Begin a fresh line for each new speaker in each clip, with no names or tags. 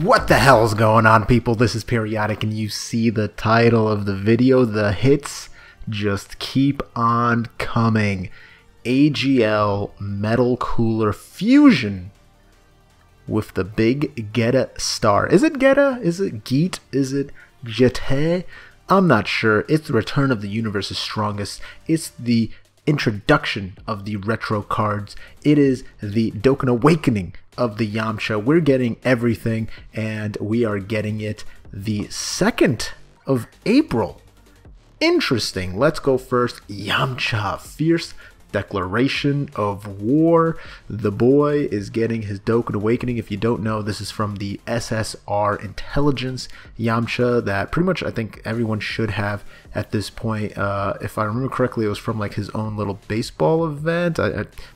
What the hell is going on, people? This is Periodic, and you see the title of the video. The hits just keep on coming. AGL Metal Cooler Fusion with the big Geta star. Is it Geta? Is it Geet? Is it Jete? I'm not sure. It's the return of the universe's strongest. It's the introduction of the retro cards. It is the Dokkan awakening of the Yamcha. We're getting everything, and we are getting it the 2nd of April. Interesting. Let's go first. Yamcha, fierce declaration of war. The boy is getting his Dokkan awakening. If you don't know, this is from the SSR intelligence Yamcha that pretty much I think everyone should have at this point. If I remember correctly, it was from like his own little baseball event.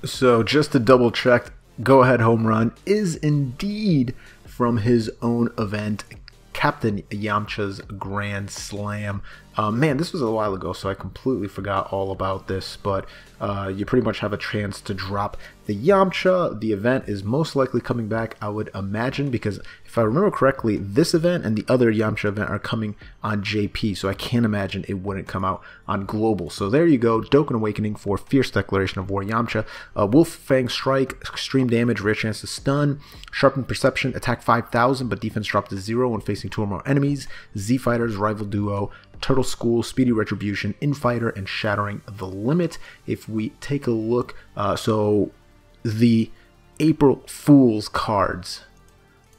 So just to double check, Go Ahead Home Run is indeed from his own event, Captain Yamcha's Grand Slam. Man, this was a while ago, so I completely forgot all about this, but you pretty much have a chance to drop the Yamcha. The event is most likely coming back, I would imagine, because if I remember correctly, this event and the other Yamcha event are coming on JP, so I can't imagine it wouldn't come out on Global. So there you go, Dokkan Awakening for Fierce Declaration of War Yamcha. Wolf Fang Strike, extreme damage, rare chance to stun, Sharpened Perception, attack 5,000, but defense dropped to 0 when facing 2 or more enemies, Z Fighters, Rival Duo, Turtle School, Speedy Retribution, Infighter, and Shattering the Limit. If we take a look, so the April Fool's cards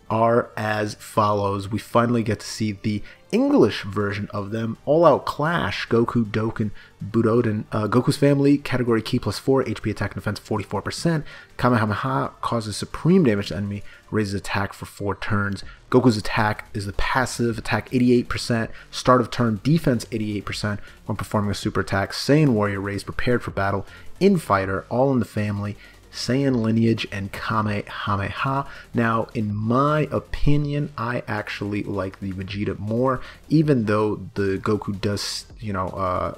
are as follows. We finally get to see the English version of them. All Out Clash, Goku, Dokkan, Budoden. Goku's family, category Ki +4, HP attack and defense 44%. Kamehameha causes supreme damage to enemy, raises attack for 4 turns. Goku's attack is the passive, attack 88%, start of turn defense 88% when performing a super attack. Saiyan Warrior raised, prepared for battle, Infighter, all in the family, Saiyan lineage, and Kamehameha. Now, in my opinion, I actually like the Vegeta more, even though the Goku does,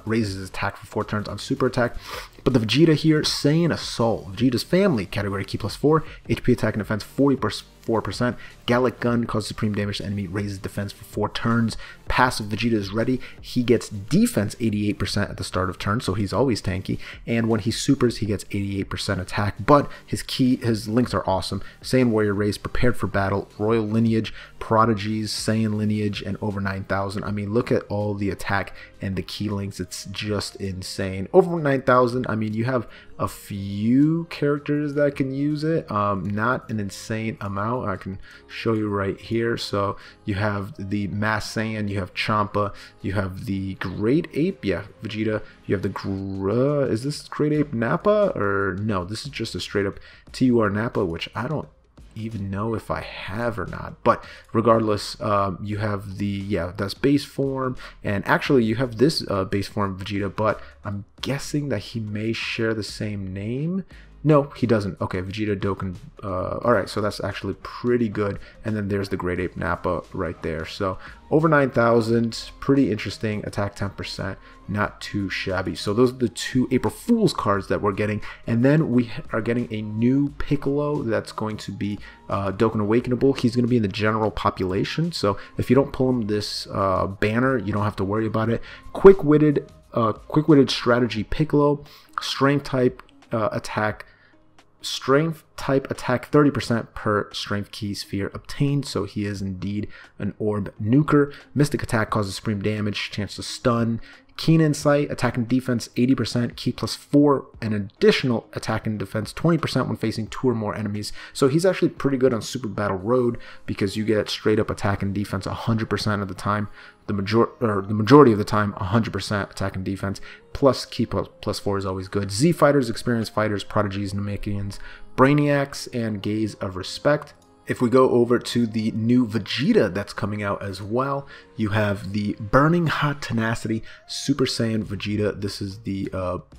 raises his attack for 4 turns on super attack. But the Vegeta here, Saiyan Assault, Vegeta's family, category Ki +4, HP attack and defense 44%. Gallic Gun causes supreme damage to enemy, raises defense for 4 turns. Passive Vegeta is ready. He gets defense 88% at the start of turn, so he's always tanky. And when he supers, he gets 88% attack. But his links are awesome. Saiyan Warrior Race, prepared for battle, Royal Lineage, Prodigies, Saiyan Lineage, and over 9,000. I mean, look at all the attack and the key links. It's just insane. Over 9,000. I mean, you have a few characters that can use it, not an insane amount. I can show you right here. So you have the Mass Saiyan, you have Champa, you have the Great Ape, yeah, Vegeta, you have the is this Great Ape Nappa, or no, this is just a straight up TUR Nappa, which I don't even know if I have or not, but regardless, you have the, that's base form, and actually you have this base form Vegeta, but I'm guessing that he may share the same name. No, he doesn't. Okay, Vegeta, Dokkan. Alright, so that's actually pretty good. And then there's the Great Ape Nappa right there. So over 9,000, pretty interesting. Attack 10%, not too shabby. So those are the 2 April Fool's cards that we're getting. And then we are getting a new Piccolo that's going to be Dokkan Awakenable. He's going to be in the general population. So if you don't pull him this banner, you don't have to worry about it. Quick-witted strategy Piccolo, strength type attack. Strength type attack 30% per strength key sphere obtained, so he is indeed an orb nuker. Mystic attack causes supreme damage, chance to stun. Keen Insight, attack and defense 80%, Ki +4, and additional attack and defense 20% when facing 2 or more enemies. So he's actually pretty good on Super Battle Road because you get straight up attack and defense 100% of the time. The majority of the time, 100% attack and defense. Plus Ki +4 is always good. Z Fighters, Experienced Fighters, Prodigies, Namekians, Brainiacs, and Gaze of Respect. If we go over to the new Vegeta that's coming out as well, you have the Burning Hot Tenacity Super Saiyan Vegeta. This is the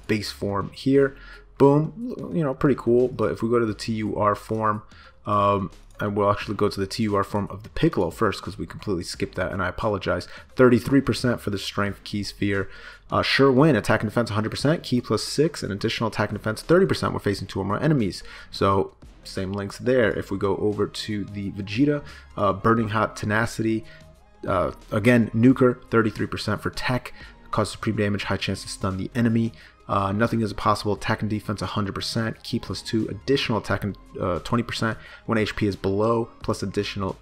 base form here. Boom, pretty cool. But if we go to the TUR form, and we'll actually go to the TUR form of the Piccolo first because we completely skipped that, and I apologize. 33% for the Strength Key Sphere. Sure Win, attack and defense 100%, Ki +6, and additional attack and defense 30% when facing 2 or more enemies. So same links there. If we go over to the Vegeta, Burning Hot Tenacity, again, Nuker, 33% for tech, cause supreme damage, high chance to stun the enemy. Nothing is impossible. Attack and defense 100%. Ki +2. Additional attack and 20% when HP is below. Plus additional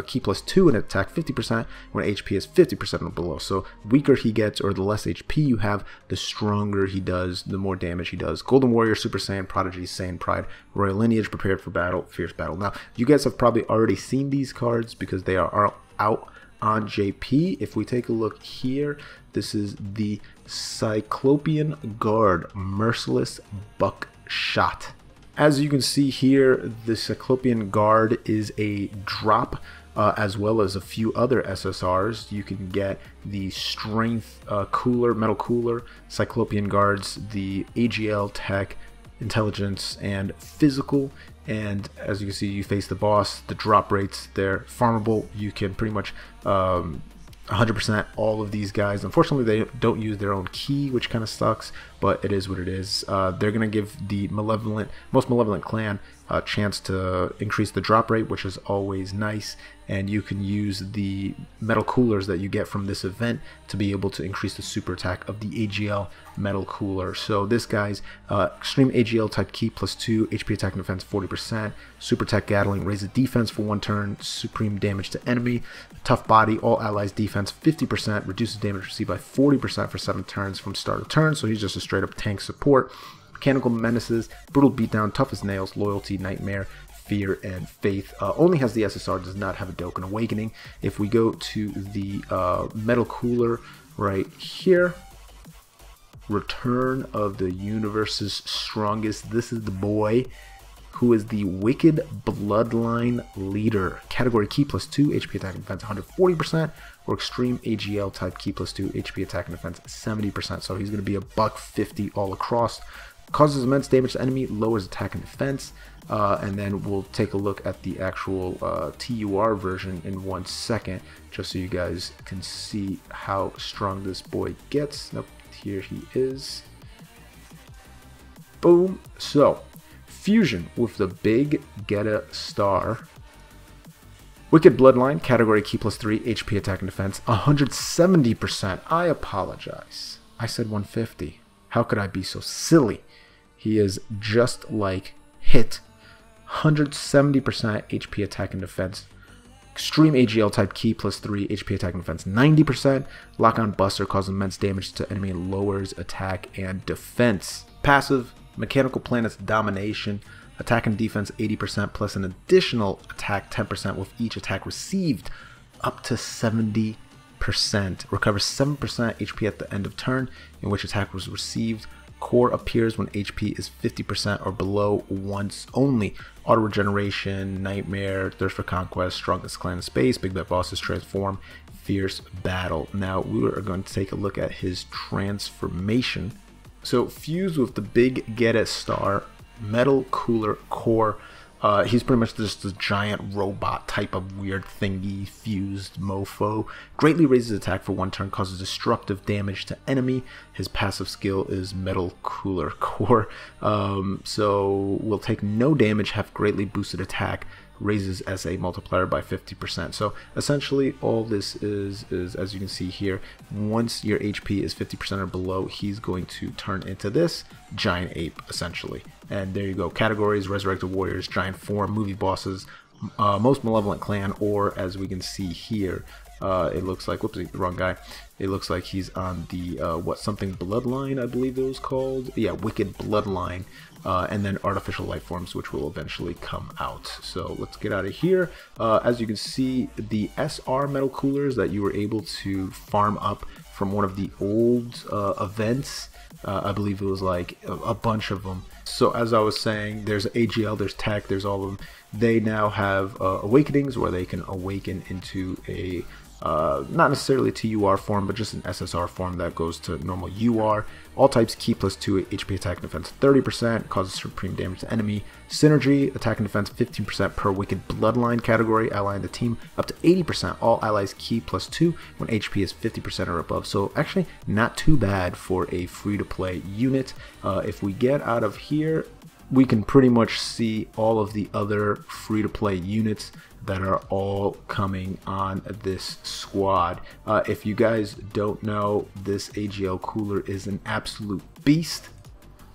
Ki +2 and attack 50% when HP is 50% or below. So weaker he gets, or the less HP you have, the stronger he does, the more damage he does. Golden Warrior, Super Saiyan, Prodigy, Saiyan Pride, Royal Lineage, Prepared for Battle, Fierce Battle. Now, you guys have probably already seen these cards because they are out on JP. If we take a look here, this is the Cyclopean Guard, Merciless Buckshot. As you can see here, the Cyclopean Guard is a drop, as well as a few other SSRs. You can get the Strength Cooler, Metal Cooler, Cyclopean Guards, the AGL Tech, Intelligence, and Physical. And as you can see, you face the boss, the drop rates, they're farmable. You can pretty much 100% all of these guys. Unfortunately, they don't use their own key, which kind of sucks, but it is what it is. They're going to give the most malevolent clan a chance to increase the drop rate, which is always nice. And you can use the metal coolers that you get from this event to be able to increase the super attack of the AGL metal cooler. So this guy's extreme AGL type Ki +2, HP attack and defense 40%, super attack Gatling, raises defense for 1 turn, supreme damage to enemy, tough body, all allies defense 50%, reduces damage received by 40% for 7 turns from start of turn. So he's just a straight up tank support. Mechanical Menaces, Brutal Beatdown, Tough as Nails, Loyalty, Nightmare, Fear, and Faith. Only has the SSR, does not have a Dokkan Awakening. If we go to the Metal Cooler right here, Return of the Universe's Strongest. This is the boy who is the Wicked Bloodline Leader. Category Ki +2, HP attack and defense 140%, or extreme AGL type Ki +2, HP attack and defense 70%. So he's going to be a $150 all across. Causes immense damage to enemy, lowers attack and defense, and then we'll take a look at the actual TUR version in 1 second, just so you guys can see how strong this boy gets. Nope, here he is. Boom. So, fusion with the big Geta Star. Wicked Bloodline, category Ki +3, HP attack and defense 170%. I apologize. I said 150. How could I be so silly? He is just like Hit. 170% HP attack and defense. Extreme AGL type Ki +3, HP attack and defense 90%. Lock on Buster, causes immense damage to enemy and lowers attack and defense. Passive, Mechanical Planet's Domination. Attack and defense 80% plus an additional attack 10% with each attack received, up to 70%. Recovers 7% HP at the end of turn in which attack was received. Core appears when HP is 50% or below once only. Auto regeneration, Nightmare, Thirst for Conquest, Strongest Clan in Space, Big Bad Bosses Transform, Fierce Battle. Now we are going to take a look at his transformation. So fused with the big Geta Star, Metal Cooler Core, he's pretty much just a giant robot type of weird thingy fused mofo. Greatly raises attack for 1 turn, causes destructive damage to enemy. His passive skill is Metal Cooler Core. So will take no damage, have greatly boosted attack, raises SA multiplier by 50%. So essentially all this is as you can see here, once your HP is 50% or below, he's going to turn into this giant ape essentially. And there you go. Categories: Resurrected Warriors, Giant Form, Movie Bosses, Most Malevolent Clan, or as we can see here, it looks like, whoopsie, the wrong guy. It looks like he's on the, something Bloodline, I believe it was called. Yeah, Wicked Bloodline. And then Artificial Life Forms, which will eventually come out. So let's get out of here. As you can see, the SR metal coolers that you were able to farm up from one of the old events, I believe it was like a bunch of them. So as I was saying, there's AGL, there's Tech, there's all of them. They now have awakenings where they can awaken into a not necessarily a TUR form, but just an SSR form that goes to normal UR. All types Ki +2, HP attack and defense 30%, causes supreme damage to enemy. Synergy, attack and defense 15% per Wicked Bloodline category, ally in the team, up to 80%. All allies Ki +2 when HP is 50% or above. So actually not too bad for a free-to-play unit. If we get out of here, we can pretty much see all of the other free-to-play units that are all coming on this squad. If you guys don't know, this AGL cooler is an absolute beast.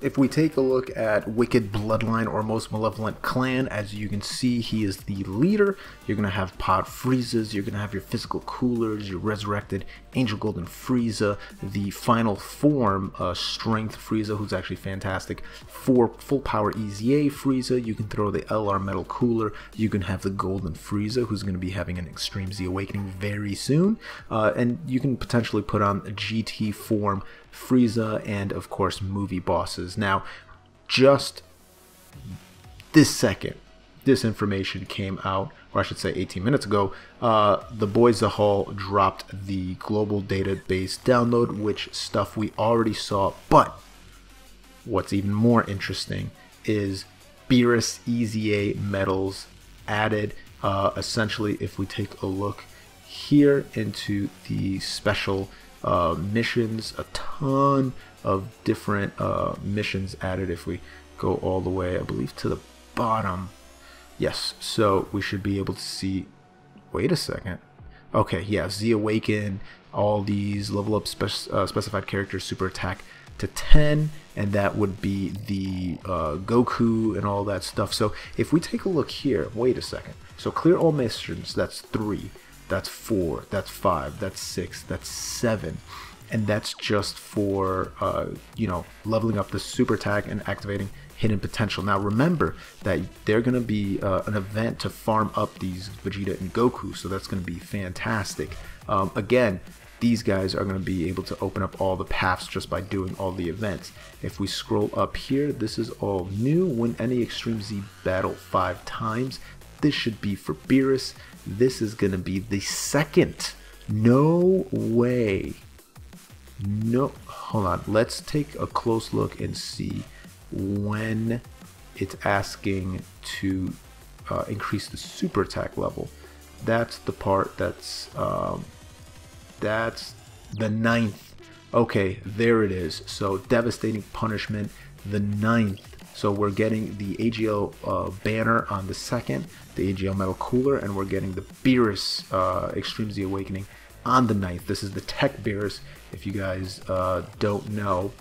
If we take a look at Wicked Bloodline or Most Malevolent Clan, as you can see, he is the leader. You're going to have Pod Friezas, you're going to have your physical coolers, your resurrected Angel Golden Frieza, the final form Strength Frieza, who's actually fantastic, for full power EZA Frieza. You can throw the LR Metal Cooler, you can have the Golden Frieza, who's going to be having an Extreme Z Awakening very soon, and you can potentially put on a GT form Frieza, and of course movie bosses. Now, just this second, this information came out, or I should say 18 minutes ago. The boys the Hall dropped the global database download, which stuff we already saw, but what's even more interesting is Beerus EZA medals added. Essentially, if we take a look here into the special missions, a ton of different missions added. If we go all the way, I believe, to the bottom, yes, so we should be able to see, wait a second, okay, yeah, Z Awaken, all these level up specified characters, super attack to 10, and that would be the Goku and all that stuff. So if we take a look here, wait a second, so clear all missions, that's 3, that's 4, that's 5, that's 6, that's 7, and that's just for you know, leveling up the super attack and activating hidden potential. Now remember that they're going to be an event to farm up these Vegeta and Goku, so that's going to be fantastic. Again, these guys are going to be able to open up all the paths just by doing all the events. If we scroll up here, this is all new. Win any Extreme Z battle 5 times. This should be for Beerus. This is going to be the second. No way. No, hold on. Let's take a close look and see when it's asking to increase the super attack level. That's the part that's the 9th. Okay, there it is. So Devastating Punishment, the 9th. So we're getting the AGL banner on the 2nd, the AGL Metal Cooler, and we're getting the Beerus Extreme Z Awakening on the 9th. This is the Tech Beerus. If you guys don't know,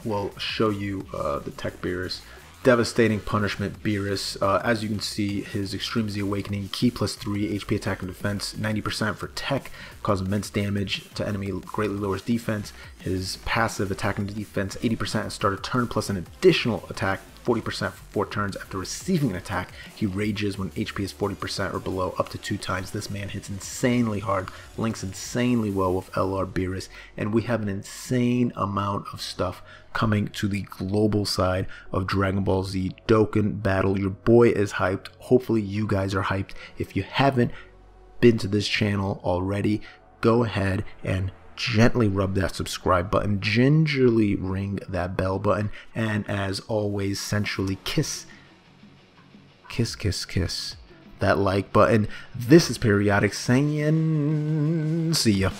we'll show you the Tech Beerus. Devastating Punishment Beerus. As you can see, his Extreme Z Awakening, Ki +3, HP attack and defense, 90% for tech, cause immense damage to enemy, greatly lowers defense. His passive attack and defense, 80% at start of turn, plus an additional attack, 40% for 4 turns. After receiving an attack, he rages when HP is 40% or below, up to 2 times. This man hits insanely hard, links insanely well with LR Beerus, and we have an insane amount of stuff coming to the global side of Dragon Ball Z Dokkan Battle. Your boy is hyped. Hopefully you guys are hyped. If you haven't been to this channel already, go ahead and gently rub that subscribe button, gingerly ring that bell button, and as always, sensually kiss that like button. This is Periodik saying, see ya.